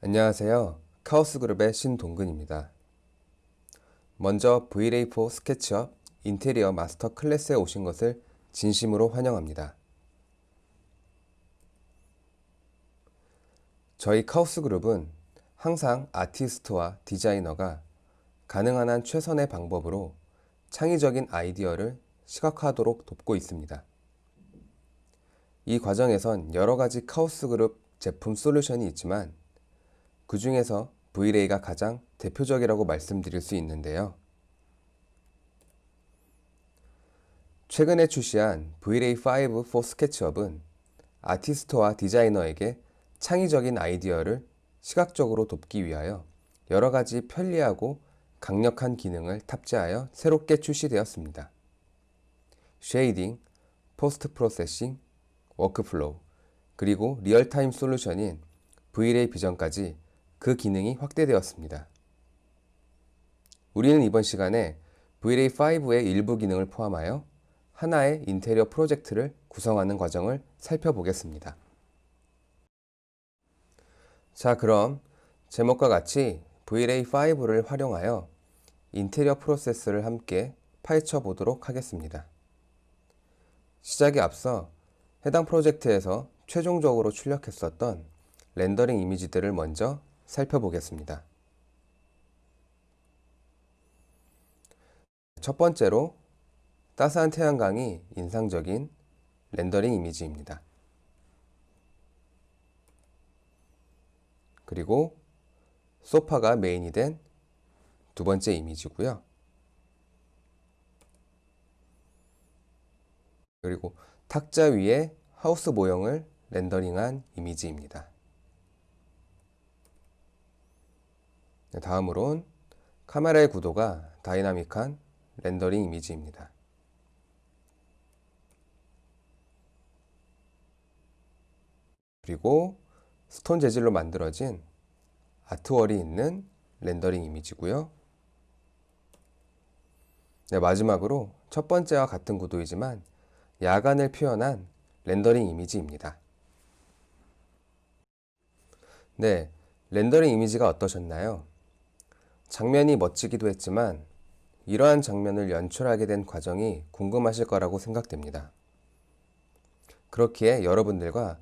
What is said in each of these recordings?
안녕하세요. 카오스그룹의 신동근입니다. 먼저 V-Ray4 스케치업 인테리어 마스터 클래스에 오신 것을 진심으로 환영합니다. 저희 카오스그룹은 항상 아티스트와 디자이너가 가능한 한 최선의 방법으로 창의적인 아이디어를 시각화하도록 돕고 있습니다. 이 과정에선 여러 가지 카오스그룹 제품 솔루션이 있지만 그 중에서 V-Ray가 가장 대표적이라고 말씀드릴 수 있는데요. 최근에 출시한 V-Ray5 for SketchUp은 아티스트와 디자이너에게 창의적인 아이디어를 시각적으로 돕기 위하여 여러 가지 편리하고 강력한 기능을 탑재하여 새롭게 출시되었습니다. 쉐이딩, 포스트 프로세싱, 워크플로우, 그리고 리얼타임 솔루션인 V-Ray 비전까지 그 기능이 확대되었습니다. 우리는 이번 시간에 V-Ray5의 일부 기능을 포함하여 하나의 인테리어 프로젝트를 구성하는 과정을 살펴보겠습니다. 자, 그럼 제목과 같이 V-Ray5를 활용하여 인테리어 프로세스를 함께 파헤쳐 보도록 하겠습니다. 시작에 앞서 해당 프로젝트에서 최종적으로 출력했었던 렌더링 이미지들을 먼저 살펴보겠습니다. 첫 번째로 따스한 태양광이 인상적인 렌더링 이미지입니다. 그리고 소파가 메인이 된 두 번째 이미지고요. 그리고 탁자 위에 하우스 모형을 렌더링한 이미지입니다. 다음으론 카메라의 구도가 다이나믹한 렌더링 이미지입니다. 그리고 스톤 재질로 만들어진 아트월이 있는 렌더링 이미지고요. 마지막으로 첫 번째와 같은 구도이지만 야간을 표현한 렌더링 이미지입니다. 네, 렌더링 이미지가 어떠셨나요? 장면이 멋지기도 했지만 이러한 장면을 연출하게 된 과정이 궁금하실 거라고 생각됩니다. 그렇기에 여러분들과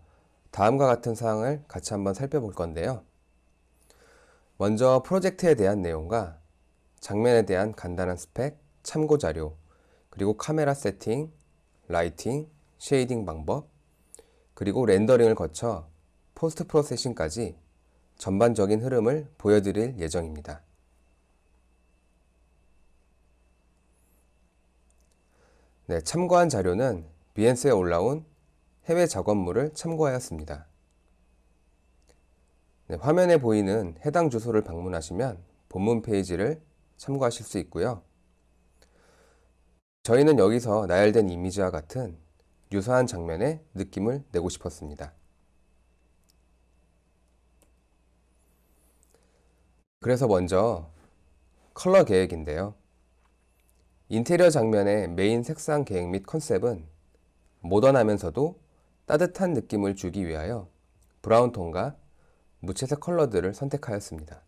다음과 같은 사항을 같이 한번 살펴볼 건데요. 먼저 프로젝트에 대한 내용과 장면에 대한 간단한 스펙, 참고 자료, 그리고 카메라 세팅, 라이팅, 쉐이딩 방법, 그리고 렌더링을 거쳐 포스트 프로세싱까지 전반적인 흐름을 보여드릴 예정입니다. 네, 참고한 자료는 비엔스에 올라온 해외 작업물을 참고하였습니다. 네, 화면에 보이는 해당 주소를 방문하시면 본문 페이지를 참고하실 수 있고요. 저희는 여기서 나열된 이미지와 같은 유사한 장면의 느낌을 내고 싶었습니다. 그래서 먼저 컬러 계획인데요. 인테리어 장면의 메인 색상 계획 및 컨셉은 모던하면서도 따뜻한 느낌을 주기 위하여 브라운 톤과 무채색 컬러들을 선택하였습니다.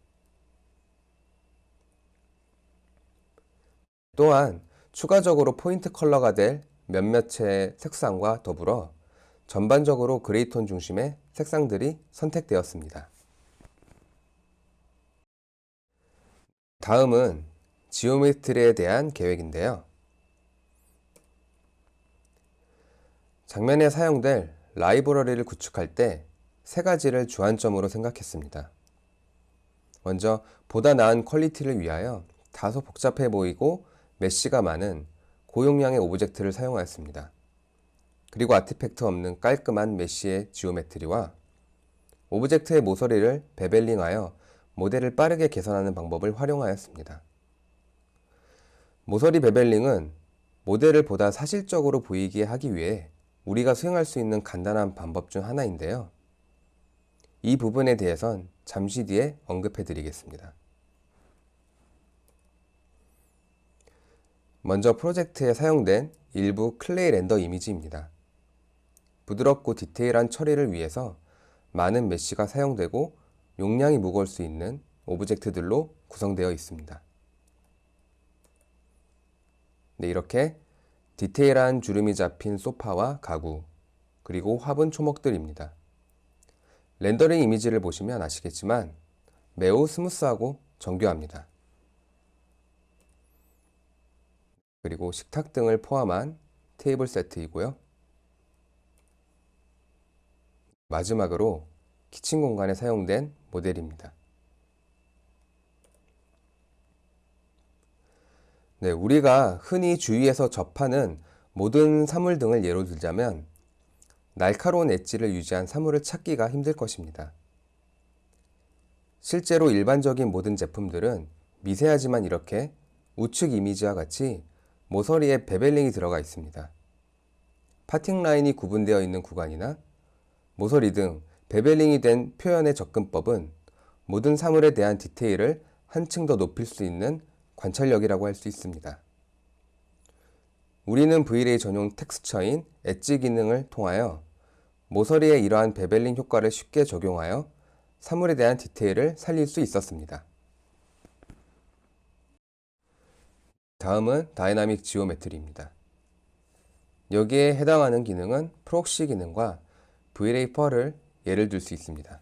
또한 추가적으로 포인트 컬러가 될 몇몇의 색상과 더불어 전반적으로 그레이톤 중심의 색상들이 선택되었습니다. 다음은 지오메트리에 대한 계획인데요. 장면에 사용될 라이브러리를 구축할 때 세 가지를 주안점으로 생각했습니다. 먼저 보다 나은 퀄리티를 위하여 다소 복잡해 보이고 메쉬가 많은 고용량의 오브젝트를 사용하였습니다. 그리고 아티팩트 없는 깔끔한 메쉬의 지오메트리와 오브젝트의 모서리를 베벨링하여 모델을 빠르게 개선하는 방법을 활용하였습니다. 모서리 베벨링은 모델을 보다 사실적으로 보이게 하기 위해 우리가 수행할 수 있는 간단한 방법 중 하나인데요. 이 부분에 대해선 잠시 뒤에 언급해 드리겠습니다. 먼저 프로젝트에 사용된 일부 클레이 렌더 이미지입니다. 부드럽고 디테일한 처리를 위해서 많은 메쉬가 사용되고 용량이 무거울 수 있는 오브젝트들로 구성되어 있습니다. 네, 이렇게 디테일한 주름이 잡힌 소파와 가구, 그리고 화분 초목들입니다. 렌더링 이미지를 보시면 아시겠지만 매우 스무스하고 정교합니다. 그리고 식탁 등을 포함한 테이블 세트이고요. 마지막으로 키친 공간에 사용된 모델입니다. 네, 우리가 흔히 주위에서 접하는 모든 사물 등을 예로 들자면 날카로운 엣지를 유지한 사물을 찾기가 힘들 것입니다. 실제로 일반적인 모든 제품들은 미세하지만 이렇게 우측 이미지와 같이 모서리에 베벨링이 들어가 있습니다. 파팅 라인이 구분되어 있는 구간이나 모서리 등 베벨링이 된 표현의 접근법은 모든 사물에 대한 디테일을 한층 더 높일 수 있는 관찰력이라고 할 수 있습니다. 우리는 V-ray 전용 텍스처인 엣지 기능을 통하여 모서리에 이러한 베벨링 효과를 쉽게 적용하여 사물에 대한 디테일을 살릴 수 있었습니다. 다음은 다이나믹 지오메트리입니다. 여기에 해당하는 기능은 프록시 기능과 V-ray 펄을 예를 들 수 있습니다.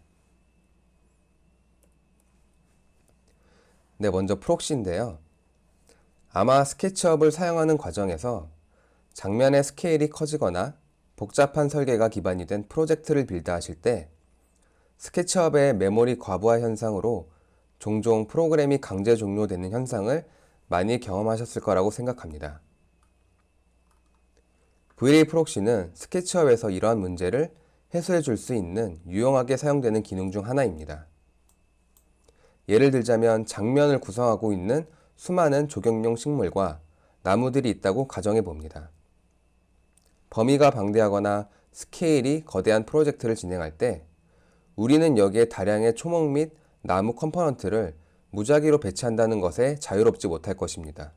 네, 먼저 프록시인데요. 아마 스케치업을 사용하는 과정에서 장면의 스케일이 커지거나 복잡한 설계가 기반이 된 프로젝트를 빌드하실 때 스케치업의 메모리 과부하 현상으로 종종 프로그램이 강제 종료되는 현상을 많이 경험하셨을 거라고 생각합니다. V-ray 프록시는 스케치업에서 이러한 문제를 해소해 줄 수 있는 유용하게 사용되는 기능 중 하나입니다. 예를 들자면 장면을 구성하고 있는 수많은 조경용 식물과 나무들이 있다고 가정해 봅니다. 범위가 방대하거나 스케일이 거대한 프로젝트를 진행할 때 우리는 여기에 다량의 초목 및 나무 컴포넌트를 무작위로 배치한다는 것에 자유롭지 못할 것입니다.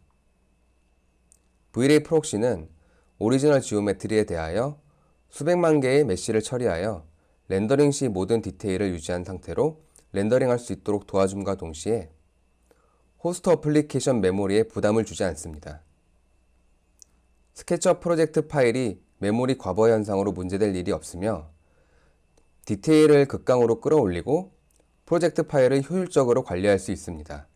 V-ray 프록시는 오리지널 지오메트리에 대하여 수백만 개의 메쉬를 처리하여 렌더링 시 모든 디테일을 유지한 상태로 렌더링할 수 있도록 도와줌과 동시에 호스트 어플리케이션 메모리에 부담을 주지 않습니다. 스케치업 프로젝트 파일이 메모리 과부하 현상으로 문제될 일이 없으며 디테일을 극강으로 끌어올리고 프로젝트 파일을 효율적으로 관리할 수 있습니다.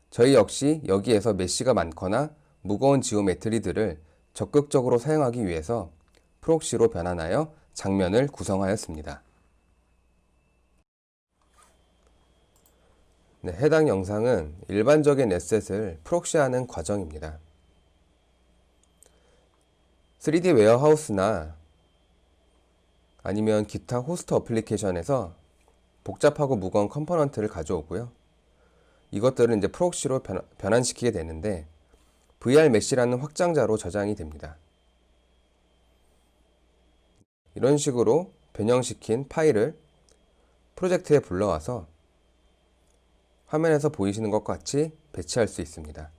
저희 역시 여기에서 메쉬가 많거나 무거운 지오메트리들을 적극적으로 사용하기 위해서 프록시로 변환하여 장면을 구성하였습니다. 네, 해당 영상은 일반적인 에셋을 프록시하는 과정입니다. 3D 웨어하우스나 아니면 기타 호스트 어플리케이션에서 복잡하고 무거운 컴포넌트를 가져오고요. 이것들을 이제 프록시로 변환시키게 되는데 VR 메쉬라는 확장자로 저장이 됩니다. 이런 식으로 변형시킨 파일을 프로젝트에 불러와서 화면에서 보이시는 것과 같이 배치할 수 있습니다.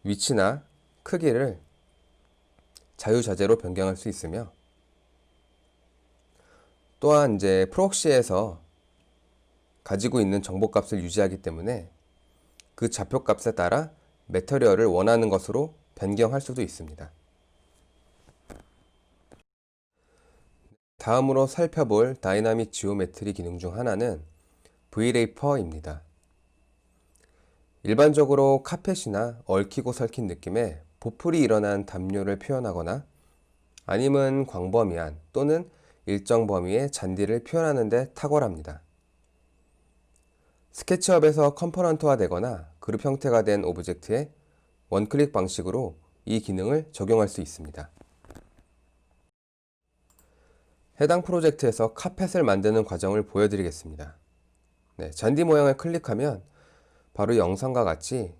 위치나 크기를 자유자재로 변경할 수 있으며 또한 이제 프록시에서 가지고 있는 정보값을 유지하기 때문에 그 좌표값에 따라 매터리얼을 원하는 것으로 변경할 수도 있습니다. 다음으로 살펴볼 다이나믹 지오메트리 기능 중 하나는 V-ray 펄입니다. 일반적으로 카펫이나 얽히고 설킨 느낌의 보풀이 일어난 담요를 표현하거나 아니면 광범위한 또는 일정 범위의 잔디를 표현하는 데 탁월합니다. 스케치업에서 컴포넌트화되거나 그룹 형태가 된 오브젝트에 원클릭 방식으로 이 기능을 적용할 수 있습니다. 해당 프로젝트에서 카펫을 만드는 과정을 보여드리겠습니다. 네, 잔디 모양을 클릭하면 바로 영상과 같이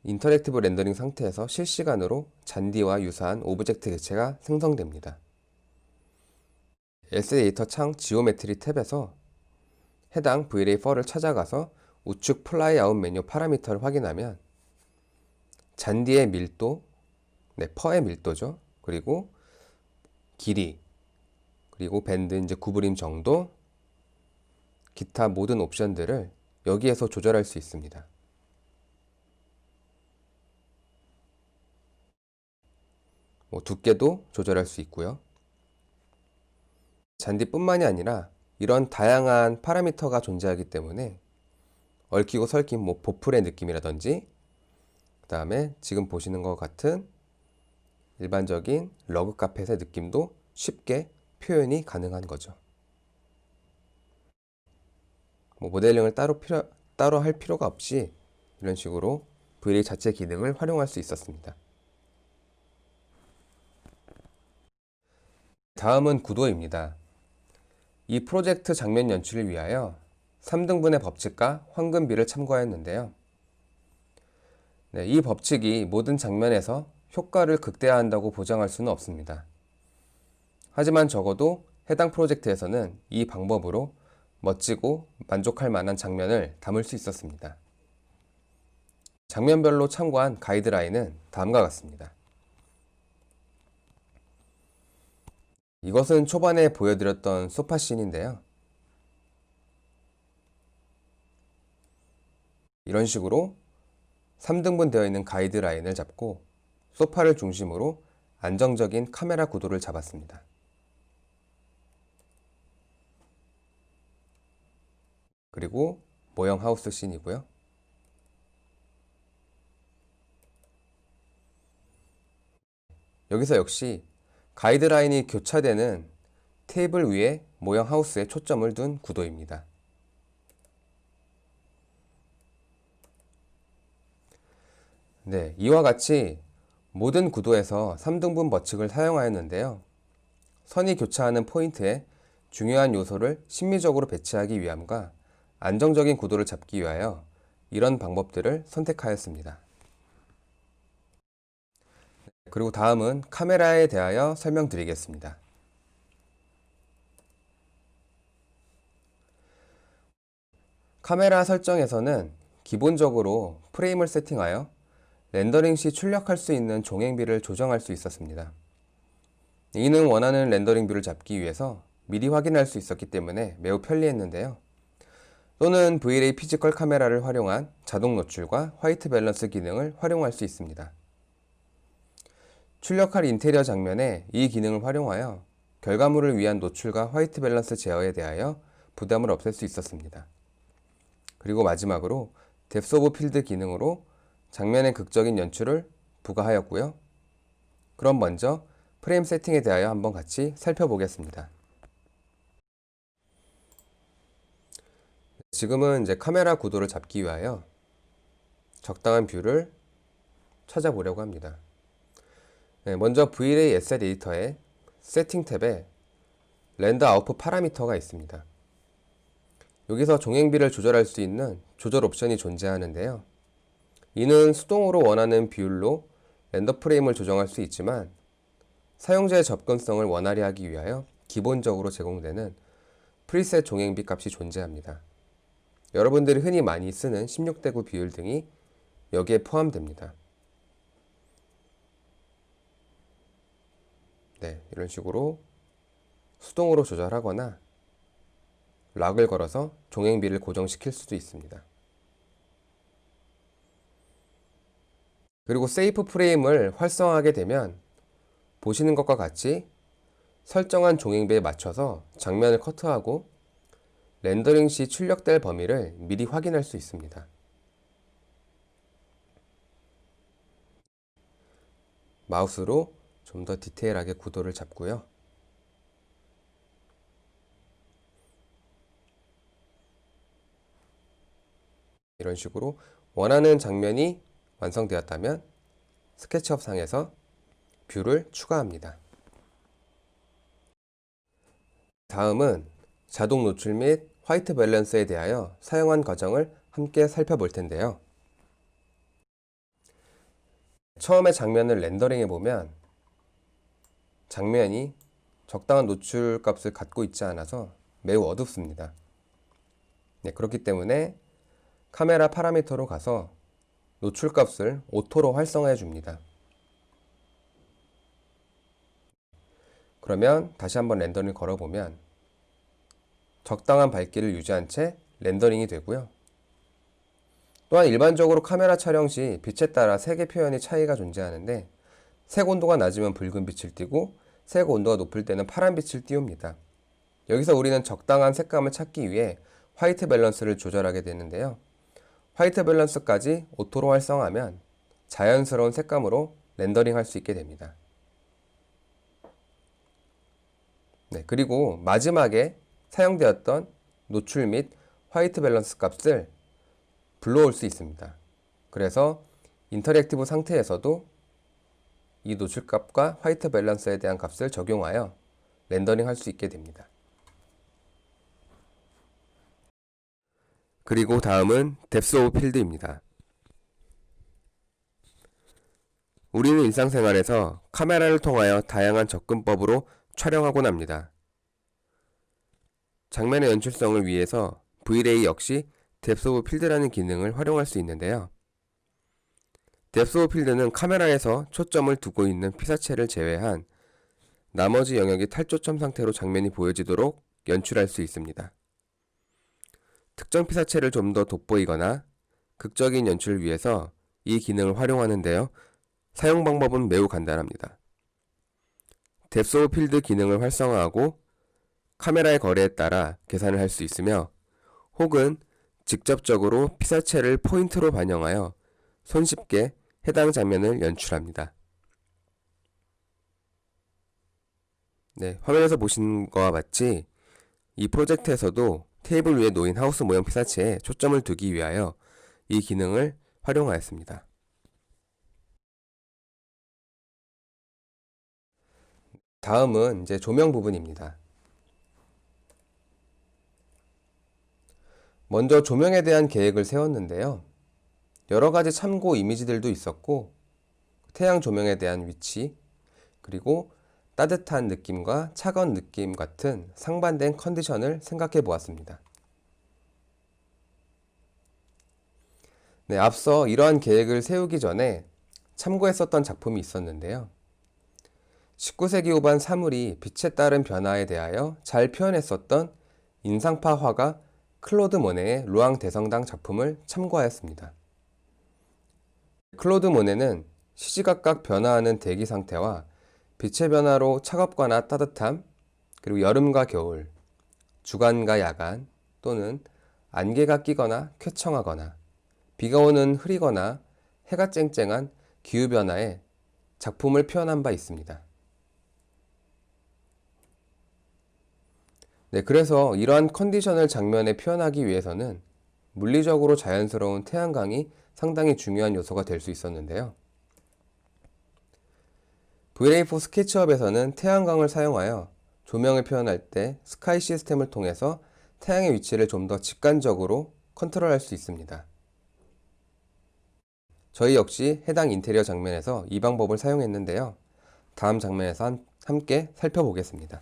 인터랙티브 렌더링 상태에서 실시간으로 잔디와 유사한 오브젝트 객체가 생성됩니다. 에셋 에디터 창 지오메트리 탭에서 해당 V-ray 펄을 찾아가서 우측 플라이 아웃 메뉴 파라미터를 확인하면 잔디의 밀도, 펄의 밀도죠. 그리고 길이, 그리고 밴드 이제 구부림 정도, 기타 모든 옵션들을 여기에서 조절할 수 있습니다. 두께도 조절할 수 있고요. 잔디뿐만이 아니라 이런 다양한 파라미터가 존재하기 때문에 얽히고 설킨 보풀의 느낌이라든지, 그 다음에 지금 보시는 것 같은 일반적인 러그 카펫의 느낌도 쉽게 표현이 가능한 거죠. 모델링을 따로 할 필요가 없이 이런 식으로 V-Ray 자체 기능을 활용할 수 있었습니다. 다음은 구도입니다. 이 프로젝트 장면 연출을 위하여 3등분의 법칙과 황금비를 참고하였는데요. 이 법칙이 모든 장면에서 효과를 극대화한다고 보장할 수는 없습니다. 하지만 적어도 해당 프로젝트에서는 이 방법으로 멋지고 만족할 만한 장면을 담을 수 있었습니다. 장면별로 참고한 가이드라인은 다음과 같습니다. 이것은 초반에 보여드렸던 소파 씬인데요. 이런 식으로 3등분 되어 있는 가이드라인을 잡고 소파를 중심으로 안정적인 카메라 구도를 잡았습니다. 그리고 모형 하우스 씬이고요. 여기서 역시 가이드라인이 교차되는 테이블 위에 모형 하우스에 초점을 둔 구도입니다. 네, 이와 같이 모든 구도에서 3등분 법칙을 사용하였는데요. 선이 교차하는 포인트에 중요한 요소를 심미적으로 배치하기 위함과 안정적인 구도를 잡기 위하여 이런 방법들을 선택하였습니다. 그리고 다음은 카메라에 대하여 설명드리겠습니다. 카메라 설정에서는 기본적으로 프레임을 세팅하여 렌더링 시 출력할 수 있는 종횡비를 조정할 수 있었습니다. 이는 원하는 렌더링 뷰를 잡기 위해서 미리 확인할 수 있었기 때문에 매우 편리했는데요. 또는 V-Ray 피지컬 카메라를 활용한 자동 노출과 화이트 밸런스 기능을 활용할 수 있습니다. 출력할 인테리어 장면에 이 기능을 활용하여 결과물을 위한 노출과 화이트 밸런스 제어에 대하여 부담을 없앨 수 있었습니다. 그리고 마지막으로 뎁스 오브 필드 기능으로 장면의 극적인 연출을 부과하였고요. 그럼 먼저 프레임 세팅에 대하여 한번 같이 살펴보겠습니다. 지금은 이제 카메라 구도를 잡기 위하여 적당한 뷰를 찾아보려고 합니다. 먼저 V-Ray 에셋 에디터의 세팅 탭에 렌더 아웃풋 파라미터가 있습니다. 여기서 종횡비를 조절할 수 있는 조절 옵션이 존재하는데요. 이는 수동으로 원하는 비율로 렌더 프레임을 조정할 수 있지만 사용자의 접근성을 원활히 하기 위하여 기본적으로 제공되는 프리셋 종횡비 값이 존재합니다. 여러분들이 흔히 많이 쓰는 16:9 비율 등이 여기에 포함됩니다. 네, 이런 식으로 수동으로 조절하거나 락을 걸어서 종횡비를 고정시킬 수도 있습니다. 그리고 세이프 프레임을 활성화하게 되면 보시는 것과 같이 설정한 종횡비에 맞춰서 장면을 커트하고 렌더링 시 출력될 범위를 미리 확인할 수 있습니다. 마우스로 좀 더 디테일하게 구도를 잡고요. 이런 식으로 원하는 장면이 완성되었다면 스케치업 상에서 뷰를 추가합니다. 다음은 자동 노출 및 화이트 밸런스에 대하여 사용한 과정을 함께 살펴볼 텐데요. 처음에 장면을 렌더링해 보면 장면이 적당한 노출 값을 갖고 있지 않아서 매우 어둡습니다. 네, 그렇기 때문에 카메라 파라미터로 가서 노출 값을 오토로 활성화해 줍니다. 그러면 다시 한번 렌더링을 걸어보면 적당한 밝기를 유지한 채 렌더링이 되고요. 또한 일반적으로 카메라 촬영 시 빛에 따라 색의 표현이 차이가 존재하는데 색 온도가 낮으면 붉은 빛을 띠고 색 온도가 높을 때는 파란 빛을 띄웁니다. 여기서 우리는 적당한 색감을 찾기 위해 화이트 밸런스를 조절하게 되는데요. 화이트 밸런스까지 오토로 활성화하면 자연스러운 색감으로 렌더링 할 수 있게 됩니다. 네, 그리고 마지막에 사용되었던 노출 및 화이트 밸런스 값을 불러올 수 있습니다. 그래서 인터랙티브 상태에서도 이 노출 값과 화이트 밸런스에 대한 값을 적용하여 렌더링 할 수 있게 됩니다. 그리고 다음은 뎁스 오브 필드입니다. 우리는 일상생활에서 카메라를 통하여 다양한 접근법으로 촬영하곤 합니다. 장면의 연출성을 위해서 V-Ray 역시 뎁스 오브 필드라는 기능을 활용할 수 있는데요. 뎁스 오브 필드는 카메라에서 초점을 두고 있는 피사체를 제외한 나머지 영역이 탈초점 상태로 장면이 보여지도록 연출할 수 있습니다. 특정 피사체를 좀 더 돋보이거나 극적인 연출을 위해서 이 기능을 활용하는데요. 사용 방법은 매우 간단합니다. 뎁스 오브 필드 기능을 활성화하고 카메라의 거리에 따라 계산을 할 수 있으며 혹은 직접적으로 피사체를 포인트로 반영하여 손쉽게 해당 장면을 연출합니다. 네, 화면에서 보신 것과 같이 이 프로젝트에서도 테이블 위에 놓인 하우스 모형 피사체에 초점을 두기 위하여 이 기능을 활용하였습니다. 다음은 이제 조명 부분입니다. 먼저 조명에 대한 계획을 세웠는데요. 여러 가지 참고 이미지들도 있었고 태양 조명에 대한 위치 그리고 따뜻한 느낌과 차가운 느낌 같은 상반된 컨디션을 생각해 보았습니다. 네, 앞서 이러한 계획을 세우기 전에 참고했었던 작품이 있었는데요. 19세기 후반 사물이 빛에 따른 변화에 대하여 잘 표현했었던 인상파 화가 클로드 모네의 루앙 대성당 작품을 참고하였습니다. 클로드 모네는 시시각각 변화하는 대기 상태와 빛의 변화로 차갑거나 따뜻함, 그리고 여름과 겨울, 주간과 야간 또는 안개가 끼거나 쾌청하거나 비가 오는 흐리거나 해가 쨍쨍한 기후변화에 작품을 표현한 바 있습니다. 네, 그래서 이러한 컨디션을 장면에 표현하기 위해서는 물리적으로 자연스러운 태양광이 상당히 중요한 요소가 될 수 있었는데요. V-Ray4 스케치업에서는 태양광을 사용하여 조명을 표현할 때 스카이 시스템을 통해서 태양의 위치를 좀 더 직관적으로 컨트롤할 수 있습니다. 저희 역시 해당 인테리어 장면에서 이 방법을 사용했는데요. 다음 장면에서 함께 살펴보겠습니다.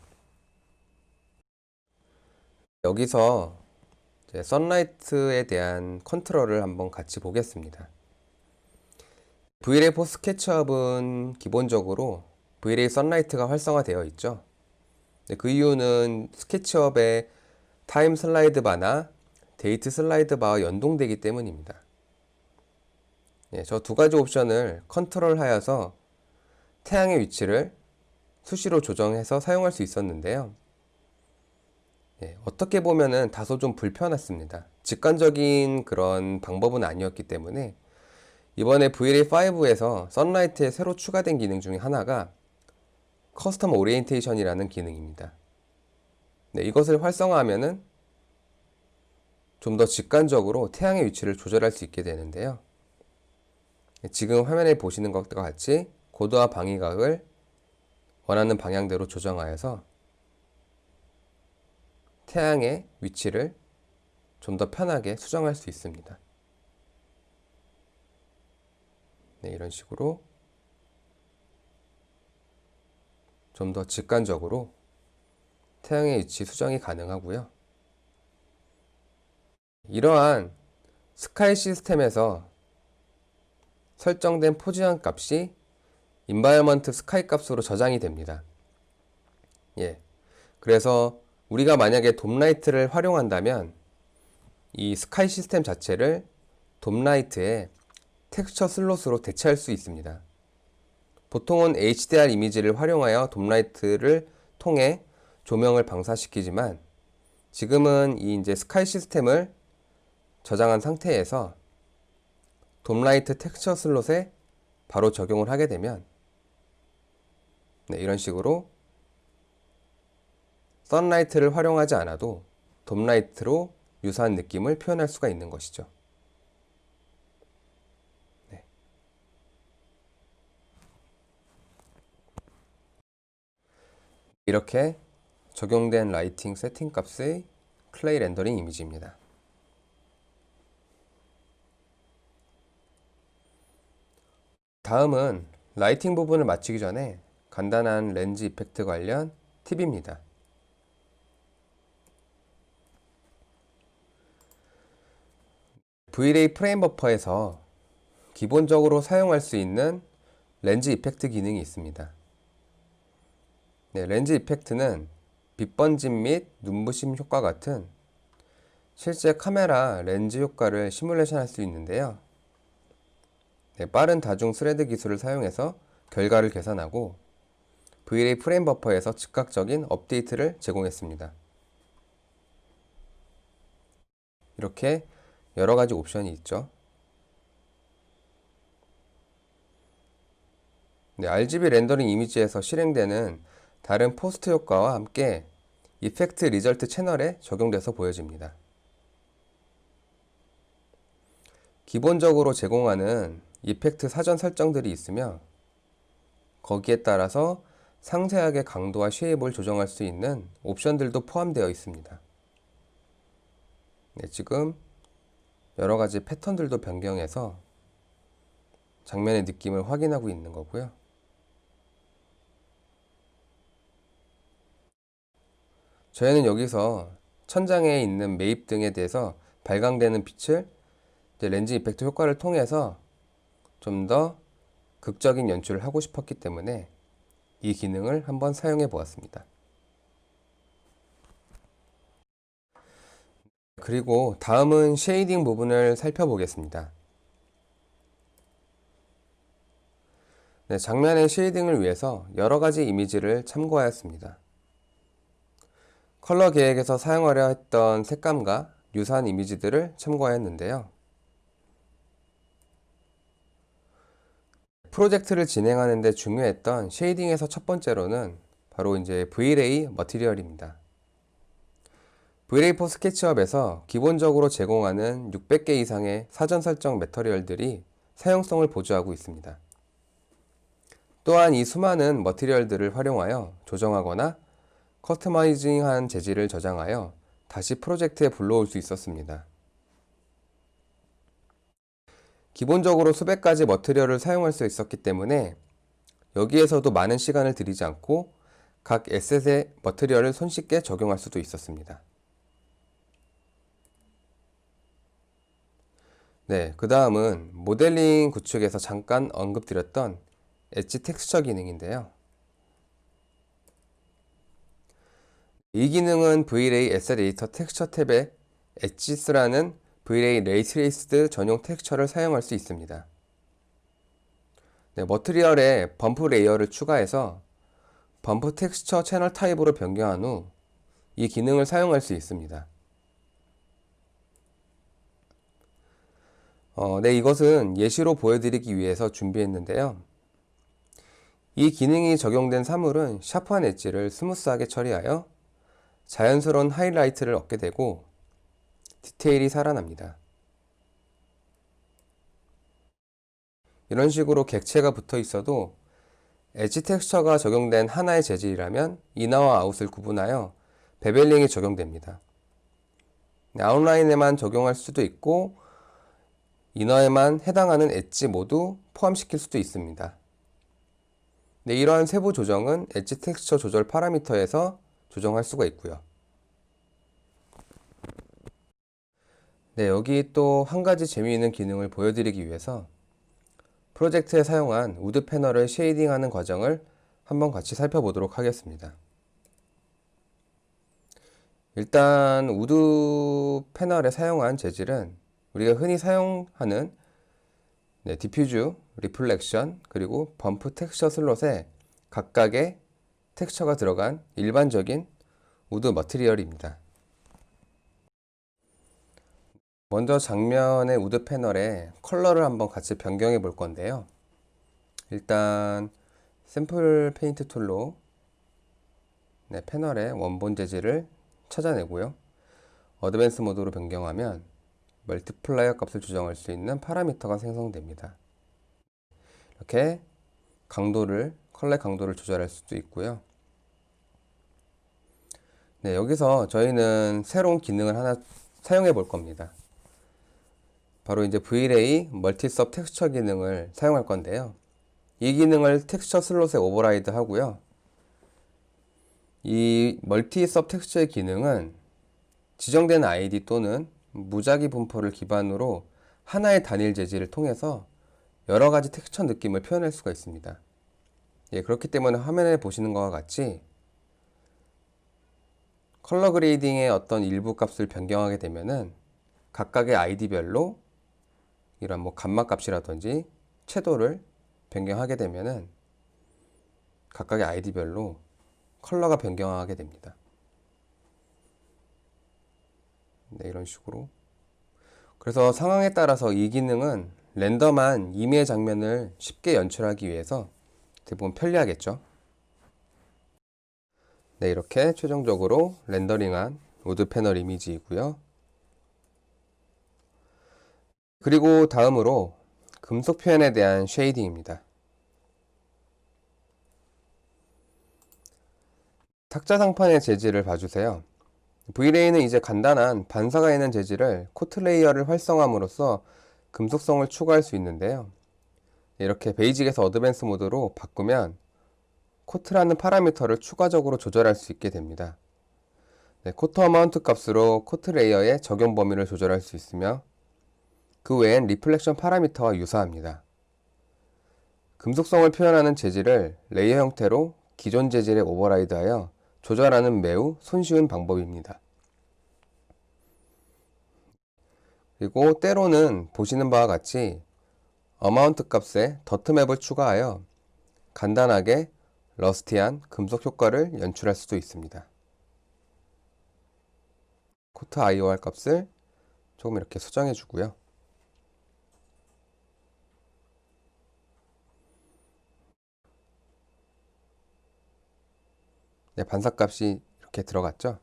여기서 선라이트에 대한 컨트롤을 한번 같이 보겠습니다. V-Ray4 스케치업은 기본적으로 V-Ray 선라이트가 활성화되어 있죠. 그 이유는 스케치업의 타임 슬라이드 바나 데이트 슬라이드 바와 연동되기 때문입니다. 저 두 가지 옵션을 컨트롤하여서 태양의 위치를 수시로 조정해서 사용할 수 있었는데요. 어떻게 보면은 다소 좀 불편했습니다. 직관적인 그런 방법은 아니었기 때문에 이번에 V-Ray5에서 선라이트에 새로 추가된 기능 중에 하나가 커스텀 오리엔테이션이라는 기능입니다. 이것을 활성화하면은 좀 더 직관적으로 태양의 위치를 조절할 수 있게 되는데요. 지금 화면에 보시는 것과 같이 고도와 방위각을 원하는 방향대로 조정하여서 태양의 위치를 좀 더 편하게 수정할 수 있습니다. 네, 이런 식으로 좀 더 직관적으로 태양의 위치 수정이 가능하고요. 이러한 스카이 시스템에서 설정된 포지션 값이 인바이어먼트 스카이 값으로 저장이 됩니다. 예. 그래서 우리가 만약에 돔라이트를 활용한다면 이 스카이 시스템 자체를 돔라이트의 텍스처 슬롯으로 대체할 수 있습니다. 보통은 HDR 이미지를 활용하여 돔라이트를 통해 조명을 방사시키지만 지금은 이 이제 스카이 시스템을 저장한 상태에서 돔라이트 텍스처 슬롯에 바로 적용을 하게 되면 이런 식으로 선라이트를 활용하지 않아도 돔라이트로 유사한 느낌을 표현할 수가 있는 것이죠. 네. 이렇게 적용된 라이팅 세팅 값의 클레이 렌더링 이미지입니다. 다음은 라이팅 부분을 마치기 전에 간단한 렌즈 이펙트 관련 팁입니다. V-Ray 프레임 버퍼에서 기본적으로 사용할 수 있는 렌즈 이펙트 기능이 있습니다. 네, 렌즈 이펙트는 빛 번짐 및 눈부심 효과 같은 실제 카메라 렌즈 효과를 시뮬레이션 할 수 있는데요. 네, 빠른 다중 스레드 기술을 사용해서 결과를 계산하고 V-Ray 프레임 버퍼에서 즉각적인 업데이트를 제공했습니다. 이렇게 여러 가지 옵션이 있죠. 네, RGB 렌더링 이미지에서 실행되는 다른 포스트 효과와 함께 이펙트 리절트 채널에 적용돼서 보여집니다. 기본적으로 제공하는 이펙트 사전 설정들이 있으며 거기에 따라서 상세하게 강도와 쉐입을 조정할 수 있는 옵션들도 포함되어 있습니다. 네, 지금 여러 가지 패턴들도 변경해서 장면의 느낌을 확인하고 있는 거고요. 저희는 여기서 천장에 있는 매입 등에 대해서 발광되는 빛을 렌즈 이펙트 효과를 통해서 좀 더 극적인 연출을 하고 싶었기 때문에 이 기능을 한번 사용해 보았습니다. 그리고 다음은 쉐이딩 부분을 살펴보겠습니다. 네, 장면의 쉐이딩을 위해서 여러 가지 이미지를 참고하였습니다. 컬러 계획에서 사용하려 했던 색감과 유사한 이미지들을 참고하였는데요. 프로젝트를 진행하는 데 중요했던 쉐이딩에서 첫 번째로는 바로 이제 V-Ray 머티리얼입니다. V-Ray for SketchUp에서 기본적으로 제공하는 600개 이상의 사전 설정 매터리얼들이 사용성을 보조하고 있습니다. 또한 이 수많은 머티리얼들을 활용하여 조정하거나 커스터마이징한 재질을 저장하여 다시 프로젝트에 불러올 수 있었습니다. 기본적으로 수백 가지 머티리얼을 사용할 수 있었기 때문에 여기에서도 많은 시간을 들이지 않고 각 에셋의 머티리얼을 손쉽게 적용할 수도 있었습니다. 네, 그 다음은 모델링 구축에서 잠깐 언급드렸던 엣지 텍스처 기능인데요. 이 기능은 V-Ray 에셋 에디터 텍스처 탭에 엣지스라는 V-Ray 레이 트레이스드 전용 텍스처를 사용할 수 있습니다. 네, 머티리얼에 범프 레이어를 추가해서 범프 텍스처 채널 타입으로 변경한 후 이 기능을 사용할 수 있습니다. 네, 이것은 예시로 보여드리기 위해서 준비했는데요. 이 기능이 적용된 사물은 샤프한 엣지를 스무스하게 처리하여 자연스러운 하이라이트를 얻게 되고 디테일이 살아납니다. 이런 식으로 객체가 붙어 있어도 엣지 텍스처가 적용된 하나의 재질이라면 이너와 아웃을 구분하여 베벨링이 적용됩니다. 아웃라인에만 적용할 수도 있고 이너에만 해당하는 엣지 모두 포함시킬 수도 있습니다. 네, 이러한 세부 조정은 엣지 텍스처 조절 파라미터에서 조정할 수가 있고요. 네, 여기 또 한 가지 재미있는 기능을 보여드리기 위해서 프로젝트에 사용한 우드 패널을 쉐이딩하는 과정을 한번 같이 살펴보도록 하겠습니다. 일단 우드 패널에 사용한 재질은 우리가 흔히 사용하는 디퓨즈, 리플렉션, 그리고 범프 텍스처 슬롯에 각각의 텍스처가 들어간 일반적인 우드 머티리얼입니다. 먼저 장면의 우드 패널에 컬러를 한번 같이 변경해 볼 건데요. 일단 샘플 페인트 툴로 패널의 원본 재질을 찾아내고요. 어드밴스 모드로 변경하면 멀티플라이어 값을 조정할 수 있는 파라미터가 생성됩니다. 이렇게 컬러의 강도를 조절할 수도 있고요. 여기서 저희는 새로운 기능을 하나 사용해 볼 겁니다. 바로 이제 V-Ray 멀티섭 텍스처 기능을 사용할 건데요. 이 기능을 텍스처 슬롯에 오버라이드 하고요. 이 멀티섭 텍스처의 기능은 지정된 아이디 또는 무작위 분포를 기반으로 하나의 단일 재질을 통해서 여러 가지 텍스처 느낌을 표현할 수가 있습니다. 그렇기 때문에 화면에 보시는 것과 같이 컬러 그레이딩의 어떤 일부 값을 변경하게 되면은 각각의 아이디별로 이런 감마 값이라든지 채도를 변경하게 되면은 각각의 아이디별로 컬러가 변경하게 됩니다. 이런 식으로. 그래서 상황에 따라서 이 기능은 랜덤한 임의 장면을 쉽게 연출하기 위해서 대부분 편리하겠죠. 이렇게 최종적으로 렌더링한 우드 패널 이미지이고요. 그리고 다음으로 금속 표현에 대한 쉐이딩입니다. 탁자 상판의 재질을 봐주세요. V-Ray는 이제 간단한 반사가 있는 재질을 코트 레이어를 활성화함으로써 금속성을 추가할 수 있는데요. 이렇게 베이직에서 어드밴스 모드로 바꾸면 코트라는 파라미터를 추가적으로 조절할 수 있게 됩니다. 코트 어마운트 값으로 코트 레이어의 적용 범위를 조절할 수 있으며 그 외엔 리플렉션 파라미터와 유사합니다. 금속성을 표현하는 재질을 레이어 형태로 기존 재질에 오버라이드하여 조절하는 매우 손쉬운 방법입니다. 그리고 때로는 보시는 바와 같이 어마운트 값에 더트맵을 추가하여 간단하게 러스티한 금속 효과를 연출할 수도 있습니다. 코트 IOR 값을 조금 이렇게 수정해 주고요. 반사값이 이렇게 들어갔죠.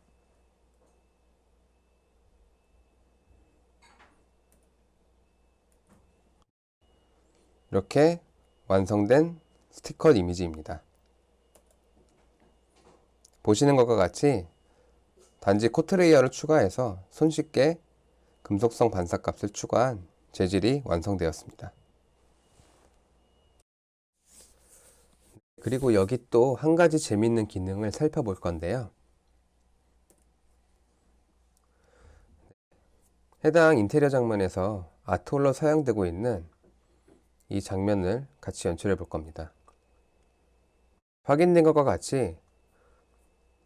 이렇게 완성된 스티커 이미지입니다. 보시는 것과 같이 단지 코트 레이어를 추가해서 손쉽게 금속성 반사값을 추가한 재질이 완성되었습니다. 그리고 여기 또 한 가지 재밌는 기능을 살펴볼 건데요. 해당 인테리어 장면에서 아트홀로 사용되고 있는 이 장면을 같이 연출해 볼 겁니다. 확인된 것과 같이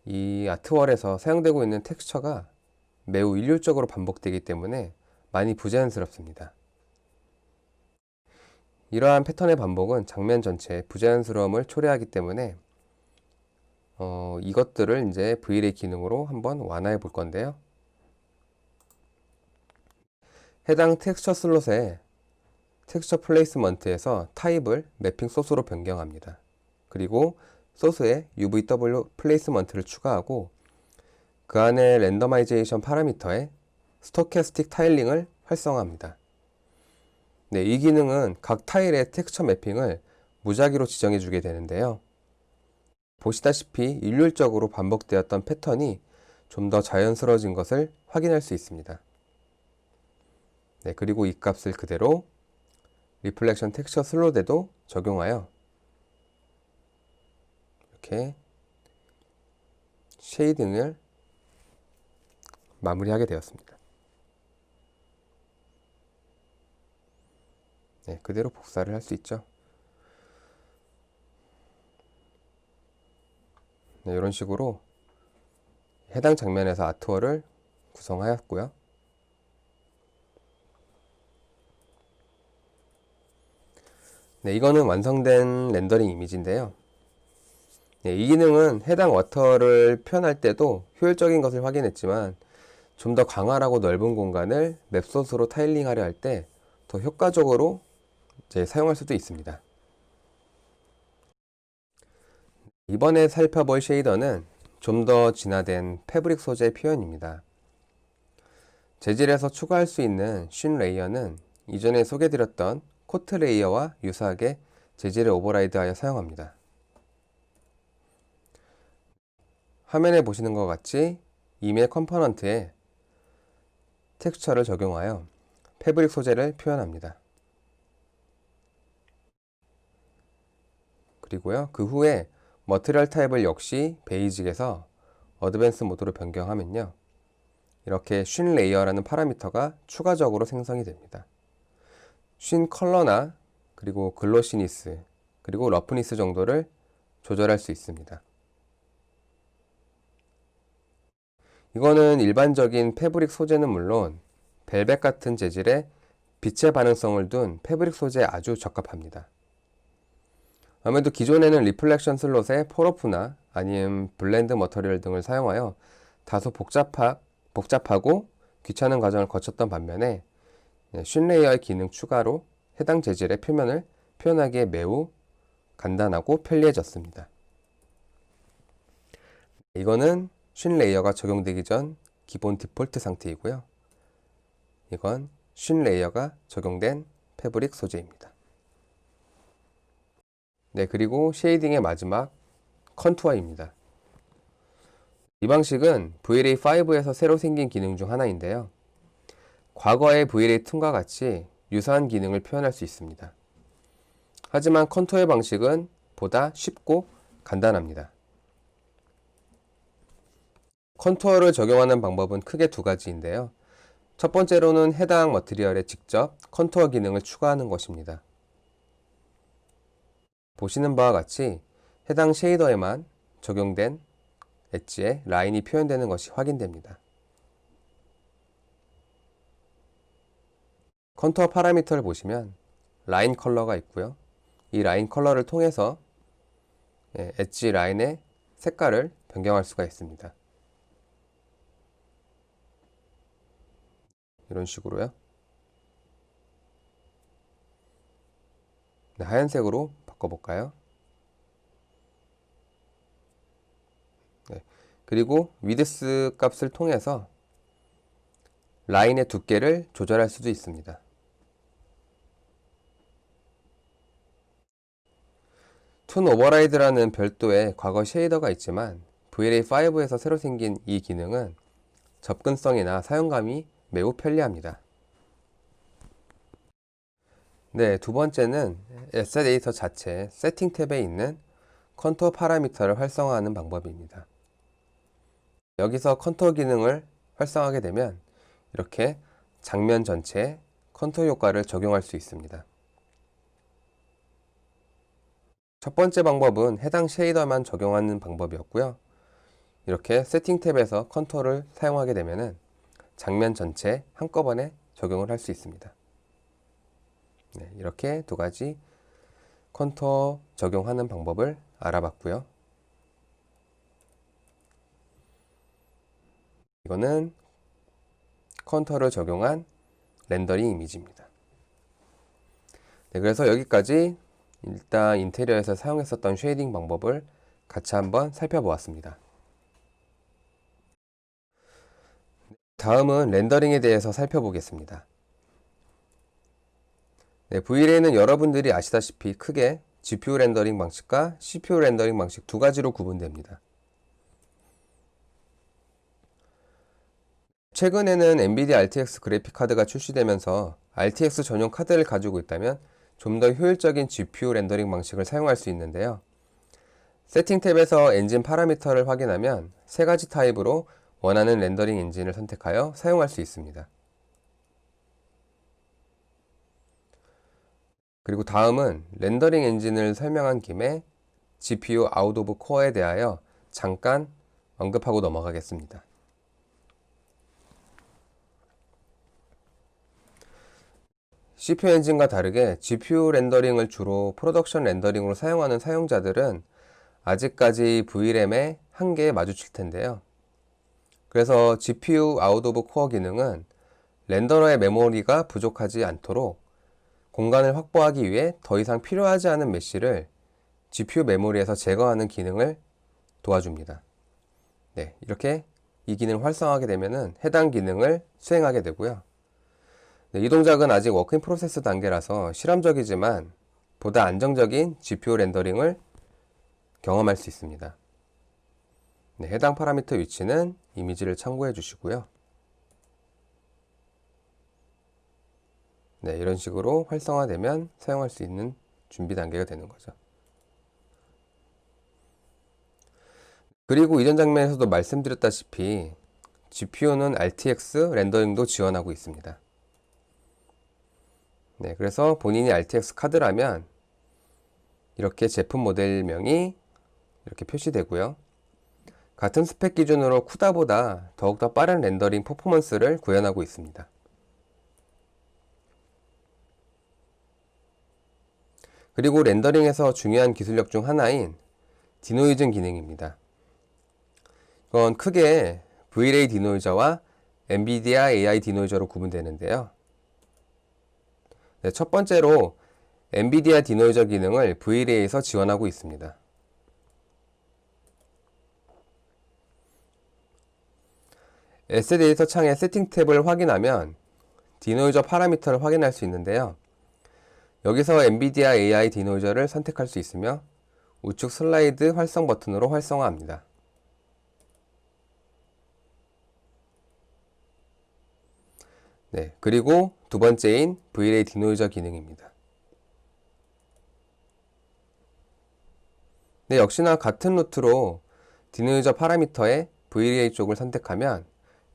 이 아트월에서 사용되고 있는 텍스처가 매우 일률적으로 반복되기 때문에 많이 부자연스럽습니다. 이러한 패턴의 반복은 장면 전체에 부자연스러움을 초래하기 때문에 이것들을 이제 V-Ray 기능으로 한번 완화해 볼 건데요. 해당 텍스처 슬롯에 텍스처 플레이스먼트에서 타입을 매핑 소스로 변경합니다. 그리고 소스에 UVW 플레이스먼트를 추가하고 그 안에 랜더마이제이션 파라미터에 스토캐스틱 타일링을 활성화합니다. 이 기능은 각 타일의 텍스처 매핑을 무작위로 지정해 주게 되는데요. 보시다시피 일률적으로 반복되었던 패턴이 좀 더 자연스러워진 것을 확인할 수 있습니다. 그리고 이 값을 그대로 리플렉션 텍스처 슬롯에도 적용하여 이렇게 쉐이딩을 마무리하게 되었습니다. 그대로 복사를 할 수 있죠. 이런 식으로 해당 장면에서 아트월을 구성하였고요. 네, 이거는 완성된 렌더링 이미지인데요. 네, 이 기능은 해당 워터를 표현할 때도 효율적인 것을 확인했지만 좀 더 광활하고 넓은 공간을 맵소스로 타일링하려 할 때 더 효과적으로 이제 사용할 수도 있습니다. 이번에 살펴볼 쉐이더는 좀 더 진화된 패브릭 소재 표현입니다. 재질에서 추가할 수 있는 쉰 레이어는 이전에 소개드렸던 코트 레이어와 유사하게 재질을 오버라이드하여 사용합니다. 화면에 보시는 것 같이 이메일 컴포넌트에 텍스처를 적용하여 패브릭 소재를 표현합니다. 그리고요, 그 후에 머티리얼 타입을 역시 베이직에서 어드밴스 모드로 변경하면요, 이렇게 쉰 레이어라는 파라미터가 추가적으로 생성이 됩니다. 쉰 컬러나 그리고 글로시니스 그리고 러프니스 정도를 조절할 수 있습니다. 이거는 일반적인 패브릭 소재는 물론 벨벳 같은 재질의 빛의 반응성을 둔 패브릭 소재에 아주 적합합니다. 아무래도 기존에는 리플렉션 슬롯에 폴오프나 아니면 블렌드 머터리얼 등을 사용하여 다소 복잡하고 귀찮은 과정을 거쳤던 반면에 쉰 레이어의 기능 추가로 해당 재질의 표면을 표현하기에 매우 간단하고 편리해졌습니다. 이거는 쉰 레이어가 적용되기 전 기본 디폴트 상태이고요. 이건 쉰 레이어가 적용된 패브릭 소재입니다. 네, 그리고 쉐이딩의 마지막 컨투어입니다. 이 방식은 VLA5에서 새로 생긴 기능 중 하나인데요. 과거의 VLA2과 같이 유사한 기능을 표현할 수 있습니다. 하지만 컨투어의 방식은 보다 쉽고 간단합니다. 컨투어를 적용하는 방법은 크게 두 가지인데요. 첫 번째로는 해당 머티리얼에 직접 컨투어 기능을 추가하는 것입니다. 보시는 바와 같이 해당 쉐이더에만 적용된 엣지에 라인이 표현되는 것이 확인됩니다. 컨투어 파라미터를 보시면 라인 컬러가 있고요. 이 라인 컬러를 통해서 엣지 라인의 색깔을 변경할 수가 있습니다. 이런 식으로요. 네, 하얀색으로 바꿔볼까요? 네, 그리고 위드스 값을 통해서 라인의 두께를 조절할 수도 있습니다. 툰 오버라이드라는 별도의 과거 쉐이더가 있지만 VLA5에서 새로 생긴 이 기능은 접근성이나 사용감이 매우 편리합니다. 네, 두 번째는 에셋 에디터 자체 세팅 탭에 있는 컨투어 파라미터를 활성화하는 방법입니다. 여기서 컨투어 기능을 활성화하게 되면 이렇게 장면 전체에 컨투어 효과를 적용할 수 있습니다. 첫 번째 방법은 해당 쉐이더만 적용하는 방법이었고요. 이렇게 세팅 탭에서 컨투어를 사용하게 되면 장면 전체에 한꺼번에 적용을 할 수 있습니다. 네, 이렇게 두 가지 컨투어 적용하는 방법을 알아봤고요. 이거는 컨투어를 적용한 렌더링 이미지입니다. 네, 그래서 여기까지 일단 인테리어에서 사용했었던 쉐이딩 방법을 같이 한번 살펴보았습니다. 다음은 렌더링에 대해서 살펴보겠습니다. 네, VLA는 여러분들이 아시다시피 크게 GPU 렌더링 방식과 CPU 렌더링 방식 두 가지로 구분됩니다. 최근에는 NVIDIA RTX 그래픽 카드가 출시되면서 RTX 전용 카드를 가지고 있다면 좀 더 효율적인 GPU 렌더링 방식을 사용할 수 있는데요. 세팅 탭에서 엔진 파라미터를 확인하면 세 가지 타입으로 원하는 렌더링 엔진을 선택하여 사용할 수 있습니다. 그리고 다음은 렌더링 엔진을 설명한 김에 GPU 아웃 오브 코어에 대하여 잠깐 언급하고 넘어가겠습니다. CPU 엔진과 다르게 GPU 렌더링을 주로 프로덕션 렌더링으로 사용하는 사용자들은 아직까지 VRAM의 한계에 마주칠 텐데요. 그래서 GPU 아웃 오브 코어 기능은 렌더러의 메모리가 부족하지 않도록 공간을 확보하기 위해 더 이상 필요하지 않은 메쉬를 GPU 메모리에서 제거하는 기능을 도와줍니다. 네, 이렇게 이 기능을 활성화하게 되면 해당 기능을 수행하게 되고요. 네, 이 동작은 아직 워킹 프로세스 단계라서 실험적이지만 보다 안정적인 GPU 렌더링을 경험할 수 있습니다. 네, 해당 파라미터 위치는 이미지를 참고해 주시고요. 네, 이런 식으로 활성화되면 사용할 수 있는 준비 단계가 되는 거죠. 그리고 이전 장면에서도 말씀드렸다시피 GPU는 RTX 렌더링도 지원하고 있습니다. 네, 그래서 본인이 RTX 카드라면 이렇게 제품 모델명이 이렇게 표시되고요. 같은 스펙 기준으로 쿠다보다 더욱더 빠른 렌더링 퍼포먼스를 구현하고 있습니다. 그리고 렌더링에서 중요한 기술력 중 하나인 디노이징 기능입니다. 이건 크게 VRAY 디노이저와 엔비디아 AI 디노이저로 구분되는데요. 네, 첫 번째로 엔비디아 디노이저 기능을 VRAY에서 지원하고 있습니다. S데이터 창의 세팅 탭을 확인하면 디노이저 파라미터를 확인할 수 있는데요. 여기서 엔비디아 AI 디노이저를 선택할 수 있으며 우측 슬라이드 활성 버튼으로 활성화합니다. 네, 그리고 두 번째인 VRAY 디노이저 기능입니다. 네, 역시나 같은 루트로 디노이저 파라미터의 VRAY 쪽을 선택하면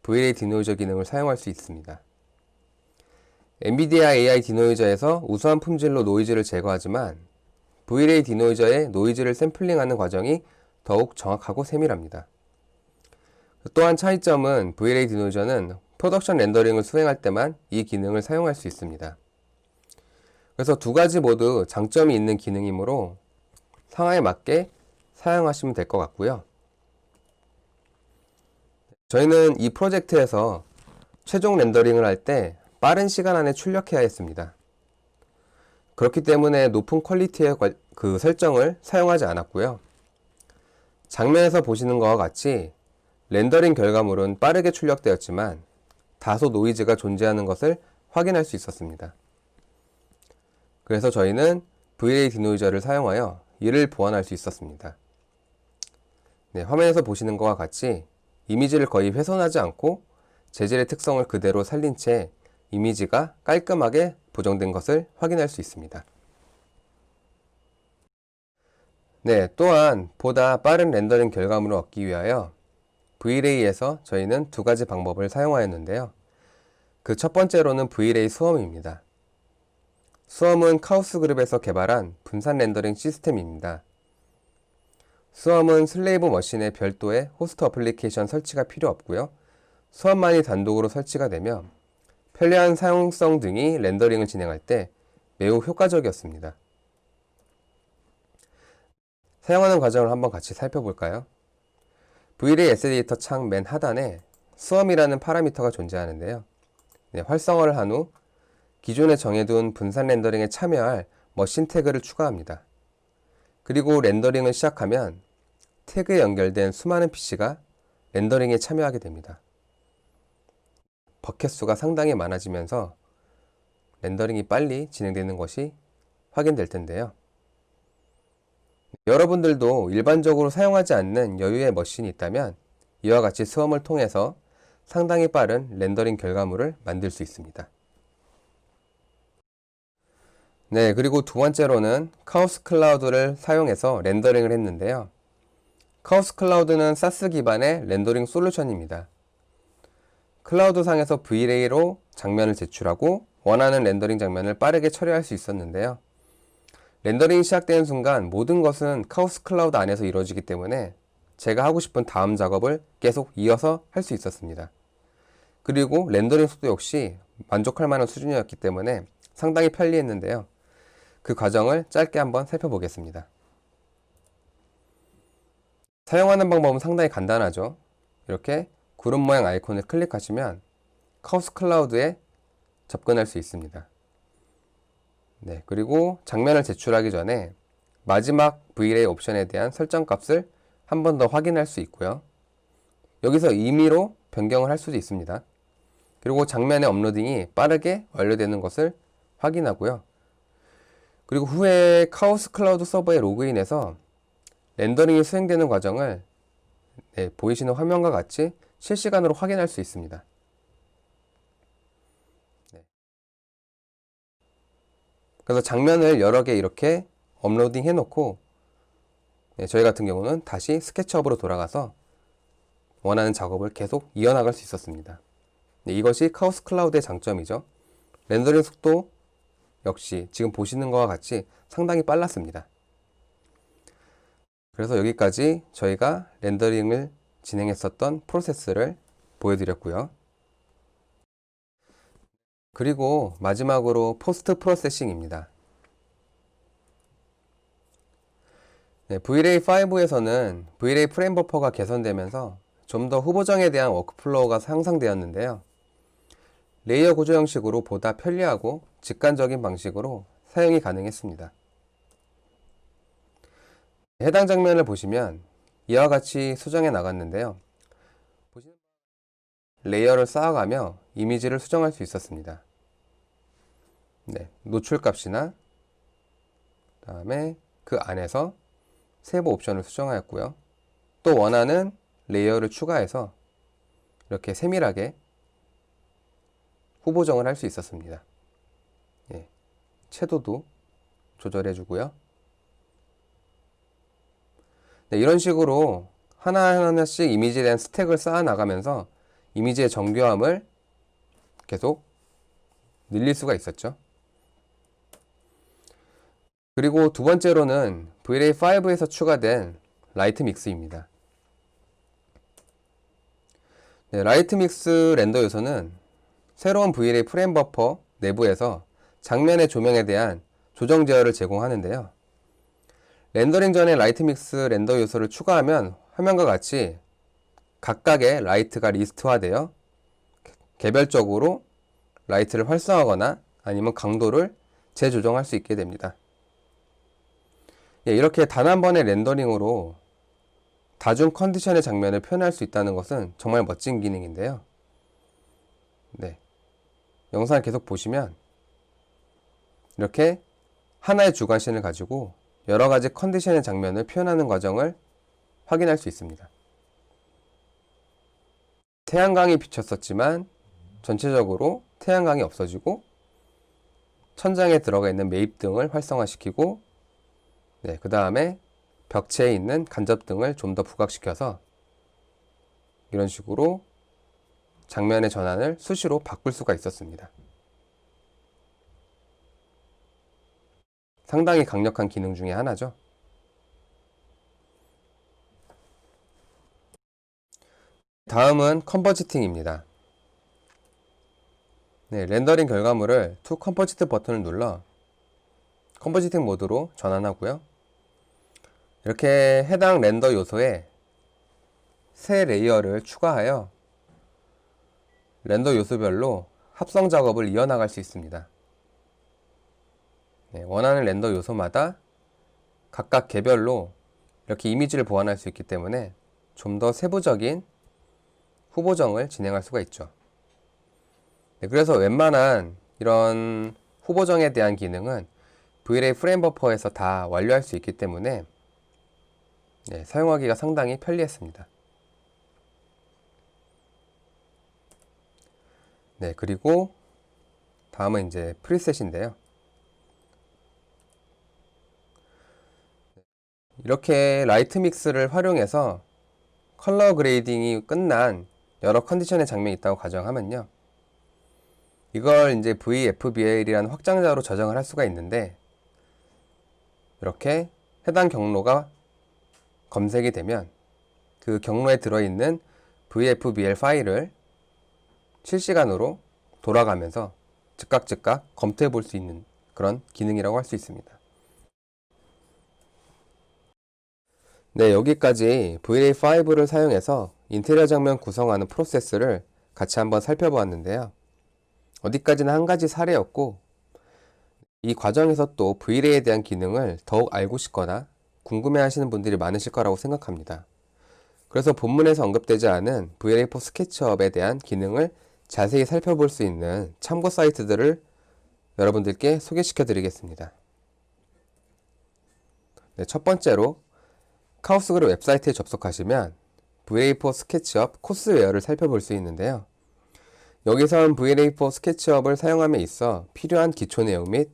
VRAY 디노이저 기능을 사용할 수 있습니다. 엔비디아 AI 디노이저에서 우수한 품질로 노이즈를 제거하지만 VRAY 디노이저의 노이즈를 샘플링하는 과정이 더욱 정확하고 세밀합니다. 또한 차이점은 VRAY 디노이저는 프로덕션 렌더링을 수행할 때만 이 기능을 사용할 수 있습니다. 그래서 두 가지 모두 장점이 있는 기능이므로 상황에 맞게 사용하시면 될 것 같고요. 저희는 이 프로젝트에서 최종 렌더링을 할 때 빠른 시간 안에 출력해야 했습니다. 그렇기 때문에 높은 퀄리티의 그 설정을 사용하지 않았고요. 장면에서 보시는 것과 같이 렌더링 결과물은 빠르게 출력되었지만 다소 노이즈가 존재하는 것을 확인할 수 있었습니다. 그래서 저희는 VRAY 디노이저를 사용하여 이를 보완할 수 있었습니다. 네, 화면에서 보시는 것과 같이 이미지를 거의 훼손하지 않고 재질의 특성을 그대로 살린 채 이미지가 깔끔하게 보정된 것을 확인할 수 있습니다. 네, 또한 보다 빠른 렌더링 결과물을 얻기 위하여 VRAY에서 저희는 두 가지 방법을 사용하였는데요. 그 첫 번째로는 VRAY 수험입니다. 수험은 카오스그룹에서 개발한 분산 렌더링 시스템입니다. 수험은 슬레이브 머신에 별도의 호스트 어플리케이션 설치가 필요 없고요. 수험만이 단독으로 설치가 되며 편리한 사용성 등이 렌더링을 진행할 때 매우 효과적이었습니다. 사용하는 과정을 한번 같이 살펴볼까요? VRAY S데이터 창 맨 하단에 수험이라는 파라미터가 존재하는데요. 네, 활성화를 한 후 기존에 정해둔 분산 렌더링에 참여할 머신 태그를 추가합니다. 그리고 렌더링을 시작하면 태그에 연결된 수많은 PC가 렌더링에 참여하게 됩니다. 버켓 수가 상당히 많아지면서 렌더링이 빨리 진행되는 것이 확인될 텐데요. 여러분들도 일반적으로 사용하지 않는 여유의 머신이 있다면 이와 같이 수험을 통해서 상당히 빠른 렌더링 결과물을 만들 수 있습니다. 네, 그리고 두 번째로는 카오스 클라우드를 사용해서 렌더링을 했는데요. 카오스 클라우드는 사스 기반의 렌더링 솔루션입니다. 클라우드상에서 VRAY로 장면을 제출하고 원하는 렌더링 장면을 빠르게 처리할 수 있었는데요. 렌더링이 시작되는 순간 모든 것은 카오스 클라우드 안에서 이루어지기 때문에 제가 하고 싶은 다음 작업을 계속 이어서 할 수 있었습니다. 그리고 렌더링 속도 역시 만족할 만한 수준이었기 때문에 상당히 편리했는데요. 그 과정을 짧게 한번 살펴보겠습니다. 사용하는 방법은 상당히 간단하죠. 이렇게 구름 모양 아이콘을 클릭하시면 카오스 클라우드에 접근할 수 있습니다. 네, 그리고 장면을 제출하기 전에 마지막 V-Ray 옵션에 대한 설정 값을 한 번 더 확인할 수 있고요. 여기서 임의로 변경을 할 수도 있습니다. 그리고 장면의 업로딩이 빠르게 완료되는 것을 확인하고요. 그리고 후에 카오스 클라우드 서버에 로그인해서 렌더링이 수행되는 과정을 보이시는 화면과 같이 실시간으로 확인할 수 있습니다. 그래서 장면을 여러 개 이렇게 업로딩 해놓고 저희 같은 경우는 다시 스케치업으로 돌아가서 원하는 작업을 계속 이어나갈 수 있었습니다. 이것이 카오스 클라우드의 장점이죠. 렌더링 속도 역시 지금 보시는 것과 같이 상당히 빨랐습니다. 그래서 여기까지 저희가 렌더링을 진행했었던 프로세스를 보여드렸고요. 그리고 마지막으로 포스트 프로세싱입니다. V-Ray 5에서는 V-Ray 프레임 버퍼가 개선되면서 좀 더 후보정에 대한 워크플로우가 향상되었는데요. 레이어 구조 형식으로 보다 편리하고 직관적인 방식으로 사용이 가능했습니다. 해당 장면을 보시면 이와 같이 수정해 나갔는데요. 레이어를 쌓아가며 이미지를 수정할 수 있었습니다. 노출값이나 그다음에 그 안에서 세부 옵션을 수정하였고요. 또 원하는 레이어를 추가해서 이렇게 세밀하게 후보정을 할 수 있었습니다. 채도도 조절해 주고요. 이런 식으로 하나하나씩 이미지에 대한 스택을 쌓아 나가면서 이미지의 정교함을 계속 늘릴 수가 있었죠. 그리고 두 번째로는 V-Ray 5에서 추가된 라이트 믹스입니다. 라이트 믹스 렌더 요소는 새로운 V-Ray 프레임 버퍼 내부에서 장면의 조명에 대한 조정 제어를 제공하는데요. 렌더링 전에 라이트 믹스 렌더 요소를 추가하면 화면과 같이 각각의 라이트가 리스트화되어 개별적으로 라이트를 활성화하거나 아니면 강도를 재조정할 수 있게 됩니다. 이렇게 단 한 번의 렌더링으로 다중 컨디션의 장면을 표현할 수 있다는 것은 정말 멋진 기능인데요. 영상을 계속 보시면 이렇게 하나의 주관신을 가지고 여러 가지 컨디션의 장면을 표현하는 과정을 확인할 수 있습니다. 태양광이 비쳤었지만 전체적으로 태양광이 없어지고 천장에 들어가 있는 매입등을 활성화시키고 그 다음에 벽체에 있는 간접등을 좀 더 부각시켜서 이런 식으로 장면의 전환을 수시로 바꿀 수가 있었습니다. 상당히 강력한 기능 중에 하나죠. 다음은 컨버지팅입니다. 렌더링 결과물을 To 컴포지트 버튼을 눌러 컨버지팅 모드로 전환하고요. 이렇게 해당 렌더 요소에 새 레이어를 추가하여 렌더 요소별로 합성 작업을 이어나갈 수 있습니다. 원하는 렌더 요소마다 각각 개별로 이렇게 이미지를 보완할 수 있기 때문에 좀 더 세부적인 후보정을 진행할 수가 있죠. 그래서 웬만한 이런 후보정에 대한 기능은 V-Ray 프레임 버퍼에서 다 완료할 수 있기 때문에 사용하기가 상당히 편리했습니다. 그리고 다음은 이제 프리셋인데요. 이렇게 라이트 믹스를 활용해서 컬러 그레이딩이 끝난 여러 컨디션의 장면이 있다고 가정하면요. 이걸 이제 VFBL이라는 확장자로 저장을 할 수가 있는데 이렇게 해당 경로가 검색이 되면 그 경로에 들어있는 VFBL 파일을 실시간으로 돌아가면서 즉각 검토해 볼 수 있는 그런 기능이라고 할 수 있습니다. 네, 여기까지 V-Ray5를 사용해서 인테리어 장면 구성하는 프로세스를 같이 한번 살펴보았는데요. 어디까지나 한 가지 사례였고, 이 과정에서 또 V-Ray에 대한 기능을 더욱 알고 싶거나 궁금해 하시는 분들이 많으실 거라고 생각합니다. 그래서 본문에서 언급되지 않은 V-Ray4 스케치업에 대한 기능을 자세히 살펴볼 수 있는 참고 사이트들을 여러분들께 소개시켜 드리겠습니다. 네, 첫 번째로 카오스그룹 웹사이트에 접속하시면 V-Ray4 스케치업 코스웨어를 살펴볼 수 있는데요. 여기선 V-Ray4 스케치업을 사용함에 있어 필요한 기초 내용 및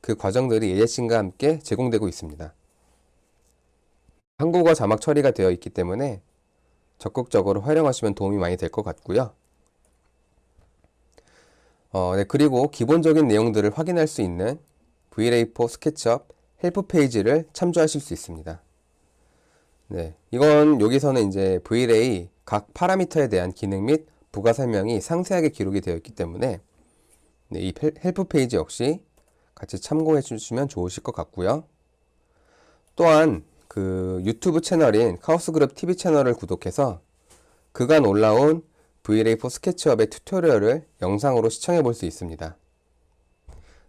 그 과정들이 예제씬과 함께 제공되고 있습니다. 한국어 자막 처리가 되어 있기 때문에 적극적으로 활용하시면 도움이 많이 될 것 같고요. 네, 그리고 기본적인 내용들을 확인할 수 있는 V-Ray4 스케치업 헬프 페이지를 참조하실 수 있습니다. 네, 이건 여기서는 이제 V-Ray 각 파라미터에 대한 기능 및 부가 설명이 상세하게 기록이 되어 있기 때문에 네, 이 헬프 페이지 역시 같이 참고해 주시면 좋으실 것 같고요. 또한 그 유튜브 채널인 카오스그룹 TV 채널을 구독해서 그간 올라온 V-Ray4 스케치업의 튜토리얼을 영상으로 시청해 볼 수 있습니다.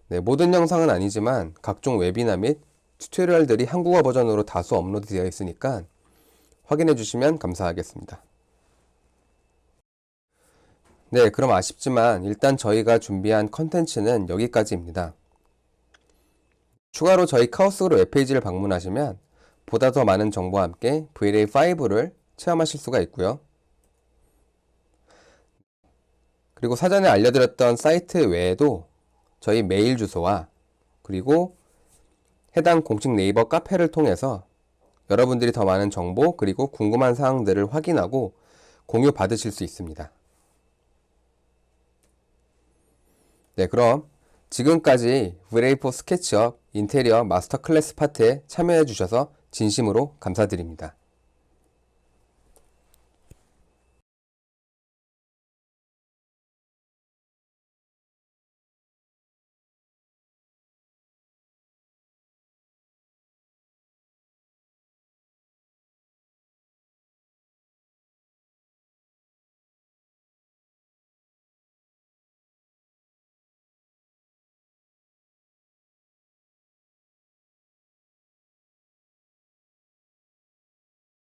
네, 모든 영상은 아니지만 각종 웨비나 및 튜토리얼들이 한국어 버전으로 다수 업로드 되어 있으니까 확인해 주시면 감사하겠습니다. 네, 그럼 아쉽지만 일단 저희가 준비한 컨텐츠는 여기까지입니다. 추가로 저희 카오스그룹 웹페이지를 방문하시면 보다 더 많은 정보와 함께 V-Ray5를 체험하실 수가 있고요. 그리고 사전에 알려드렸던 사이트 외에도 저희 메일 주소와 그리고 해당 공식 네이버 카페를 통해서 여러분들이 더 많은 정보 그리고 궁금한 사항들을 확인하고 공유 받으실 수 있습니다. 네, 그럼 지금까지 V-Ray4 스케치업 인테리어 마스터 클래스 파트에 참여해 주셔서 진심으로 감사드립니다.